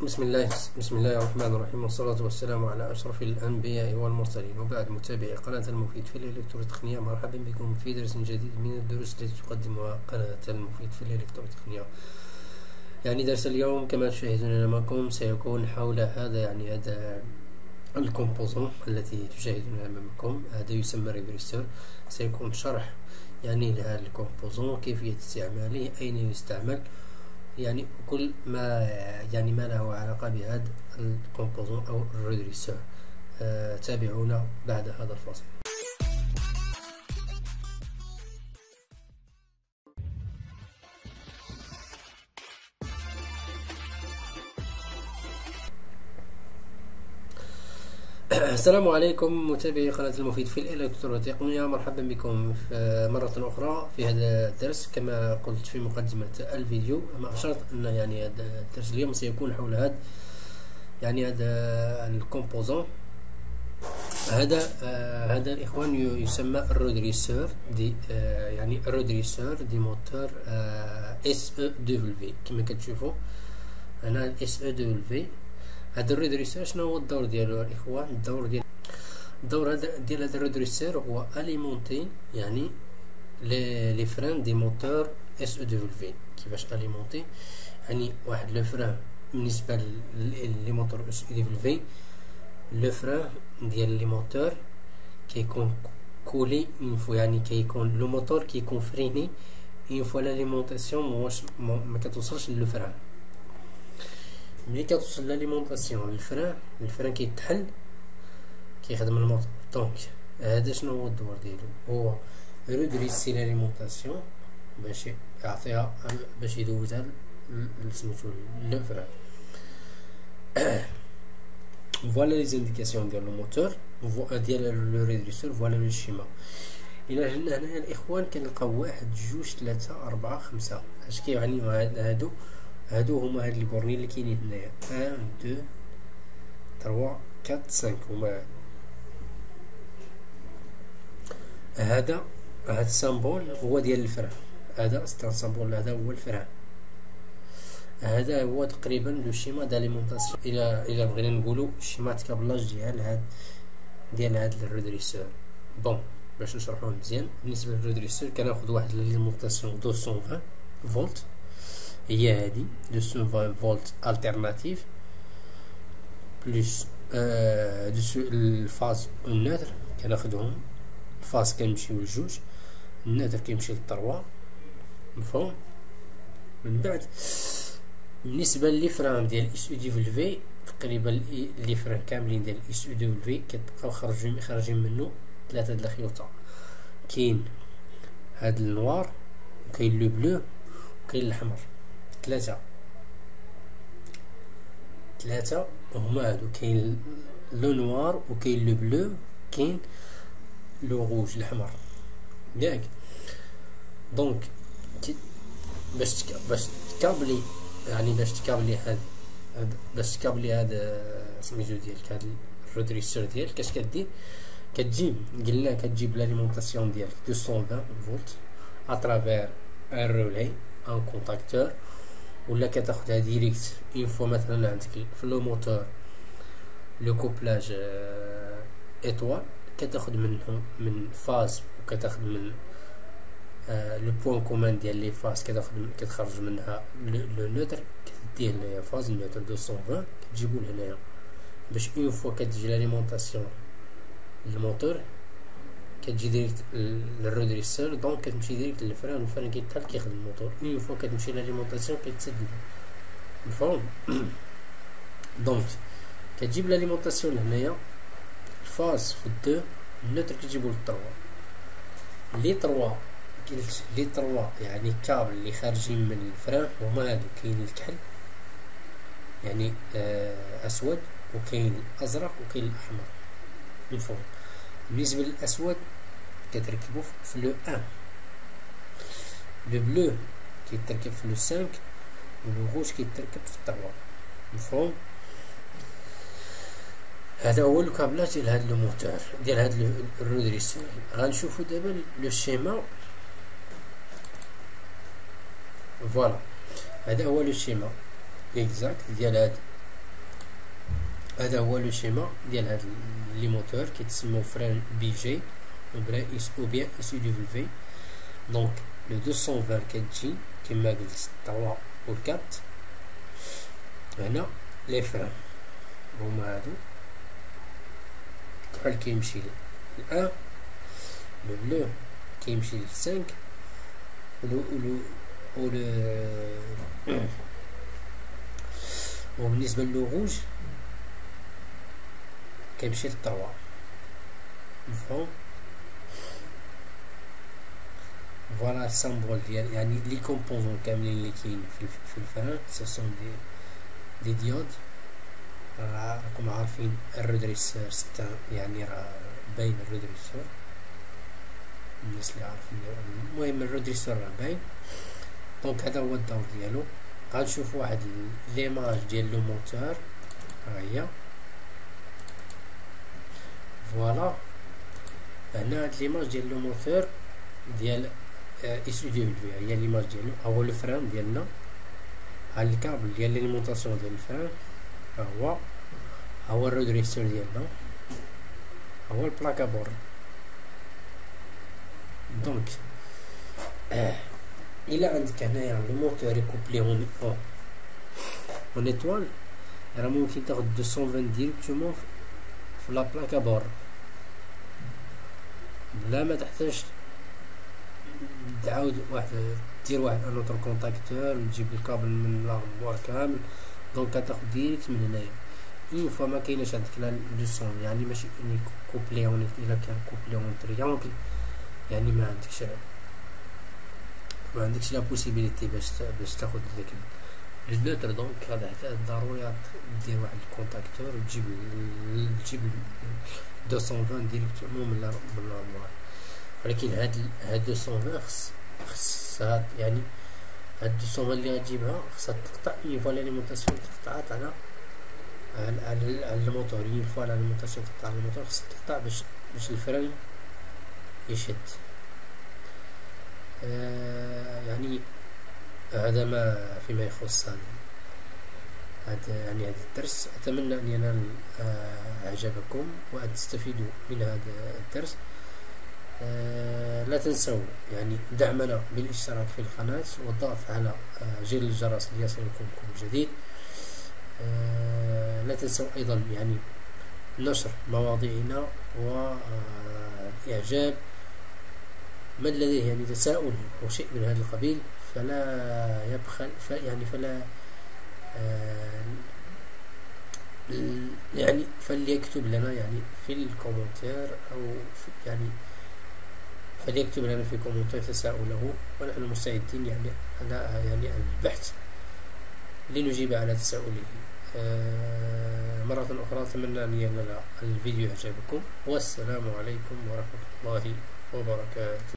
بسم الله الرحمن الرحيم، والصلاة والسلام على أشرف الأنبياء والمرسلين، وبعد. متابعي قناة المفيد في الإلكتروتكنية، مرحبا بكم في درس جديد من الدروس التي تقدمها قناة المفيد في الإلكتروتكنية. درس اليوم كما تشاهدون أمامكم سيكون حول هذا الكومبوزون التي تشاهدون أمامكم. هذا يسمى ريفريسور. سيكون شرح لهذا الكومبوزون، كيفية استعماله، أين يستعمل، كل ما ما له علاقة بهذا الكومبوزون أو الريدريسور. تابعونا بعد هذا الفاصل. السلام عليكم متابعي قناة المفيد في الإلكتروتكنية، مرحبا بكم مرة أخرى في هذا الدرس. كما قلت في مقدمة الفيديو، ما أشرت أن هذا الدرس اليوم سيكون حول هذا الكومبوزون. هذا الإخوان يسمى الريدريسور دي الريدريسور دي موتور SEW. كما كتشوفوا هنا SEW. هذا الريدريسور شنو هو الدور ديالو الاخوان؟ الدور ديال هذا الريدريسور هو اليمونتي لي فران دي موتور SEW. كيفاش اليمونتي؟ واحد لو فران بالنسبه لي موتور SEW، لو فران ديال لي موتور كيكون كولي اون فوا، كيكون لو موتور كيكون فريني اون فوا لاليمونطاسيون ما كتوصلش للو فران. ملي كتوصل لاليمونطاسيون الفران كيتحل، كيخدم الموتور. دونك هذا شنو هو الدور ديالو؟ هو ريدريسي لاليمونطاسيون باش يعطيها، باش يدوزها سميتو لو فران. فوالا لي زانديكاسيون ديال الموتور ديال لو ريدريسور. فوالا لو شيما. الى جينا هنايا الاخوان كنلقاو 1 2 3 4 5. اش كيعنيو هادو هما هاد الكورني اللي كاينين هنايا. 1 2 3 4 5 هما. هذا السامبول هو ديال الفران. هذا السامبول، هذا هو الفران. هذا هو تقريبا لو شيما داليمونطاسيون. الى بغينا نقولوا شيمات كابلاج ديال هاد الريدريسور. بون، باش نشرحوه مزيان. بالنسبه للريدريسور كناخذ واحد لاليمونطاسيون 220 فولت، هي هادي 220 فولت التيرناتيف بلس الفاز والنوتر كناخدهم. الفاز كنمشيو لجوج، النوتر كيمشي للطروا. مفهوم؟ من بعد بالنسبه للفران ديال SEW، تقريبا لي فران كاملين ديال SEW كتبقاو خارجين منه 3 د الخيوطه. كاين هاد النوار، وكاين لو بلو، وكاين الاحمر. ثلاثة هما هادو. كاين لو نوار، وكاين لو بلو، كاين لو روج الاحمر. ياك؟ دونك باش تكابلي هاد سميتو ديالك، هاد الريدريسور ديالك، اش كدير؟ كتجيب لاليمونطاسيون ديالك 220 فولت اترافير ان رولي ان كونتاكتور، ولا كتاخدها ديريكت اون فوا مثلا عندك في لو موتور لو كوبلاج ايطوال، كتاخد من فاز، وكتاخد من لو بوين كومان ديال لي فاز، كتخرج منها لو نوتر، كديه هنايا فاز نوتر 220 كتجيبو لهنايا، باش اون فوا كتجي لاليمونطاسيون الموتور كتجي ديريكت للريدريسور. دونك كتمشي ديريكت للفران، والفران كيتحل كيخدم الموتور. اون فوا كتمشي لاليمونطاسيون كيتسد. مفهوم؟ دونك كتجيب لاليمونطاسيون لهنايا، الفاز في الدو، النوتر كتجيبو للطروا. لي طروا كابل اللي خارجين من الفران هما هادو. كاين الكحل اسود، وكاين الازرق، وكاين الاحمر. مفهوم؟ بالنسبه للاسود كتركبو في لو 1، لو بلو كيتركب في لو 5، ولو روج كيتركب في 3. مفهوم؟ هذا هو الكابلاج ديال هاد لو موتور ديال هاد الريدريسور. غنشوفو دابا لو شيما. فوالا هذا هو لو شيما اكزاكت ديال هاد هذا هو لو شيما ديال هاد لي موتور كيتسموا فران بي جي او بيان اس يو دبليو. دونك لو 220 كتجي كما قلت 3 و 4. هنا لي فران هما هادو بحال كيمشي ل 1 لو بلو كيمشي ل 5 وبالنسبة للو روج كيمشي ل 3. مفهوم؟ فوالا السامبول ديال يعني لي كومبوزون كاملين اللي كاين في الفران سوسون دي ديود. راكم عارفين الرودريسور 6 يعني راه باين الرودريسور الناس اللي عارفين. المهم الرودريسور راه باين. دونك هذا هو الدور ديالو. غنشوفوا واحد ليماج ديال لو موتور ها هي. فوالا هنا هاد ليماج ديال لو موتور ديال اس يو دبليو هي ليماج ديالو. هو لو فران ديالنا، ها الكابل ديال ليمونطاسيون ديال الفران، ها هو الرودريسور ديالنا، ها هو البلاكا بورد. دونك الى عندك هنايا لو موتور يكوبلي اون ايطوال، راه ممكن تاخد 220 ديريكتومون في لا بلاكا بورد بلا ما تحتاج تعاود دير واحد انوتر كونتاكتور وتجيب الكابل من لارموار كامل. دونك كتاخد ديريكت من هنايا. اون فوا ما كايناش عندك لا 200 يعني ماشي اني كوبليون. الا كان كوبليون تريانكل يعني ما عندكش لا بوسيبيليتي باش تاخد داك النوتر. دونك هذا ضروري دير واحد الكونتاكتور وتجيب 220 ديريكتومون من لارموار. ولكن هاد 220 خصها يعني هاد 220 اللي غتجيبها خصها تقطع اي فوا ليمونطاسيون تقطعات على الموتور. اي فوا ليمونطاسيون تقطع على الموتور خصها تقطع باش الفرن يشد. يعني هذا ما فيما يخص هذا يعني هذا الدرس. اتمنى ان ينال اعجابكم وان تستفيدوا من هذا الدرس. لا تنسوا يعني دعمنا بالاشتراك في القناة والضغط على زر الجرس ليصلكم كل جديد. لا تنسوا ايضا يعني نشر مواضيعنا واعجاب من لديه يعني تساؤل او شيء من هذا القبيل فلا يبخل فلا يعني فليكتب لنا يعني في الكومنتير او فليكتب لنا في كومنتير تساؤله ونحن مستعدين يعني على البحث لنجيب على تساؤله. مرة أخرى أتمنى أن ينال الفيديو إعجابكم والسلام عليكم ورحمة الله وبركاته.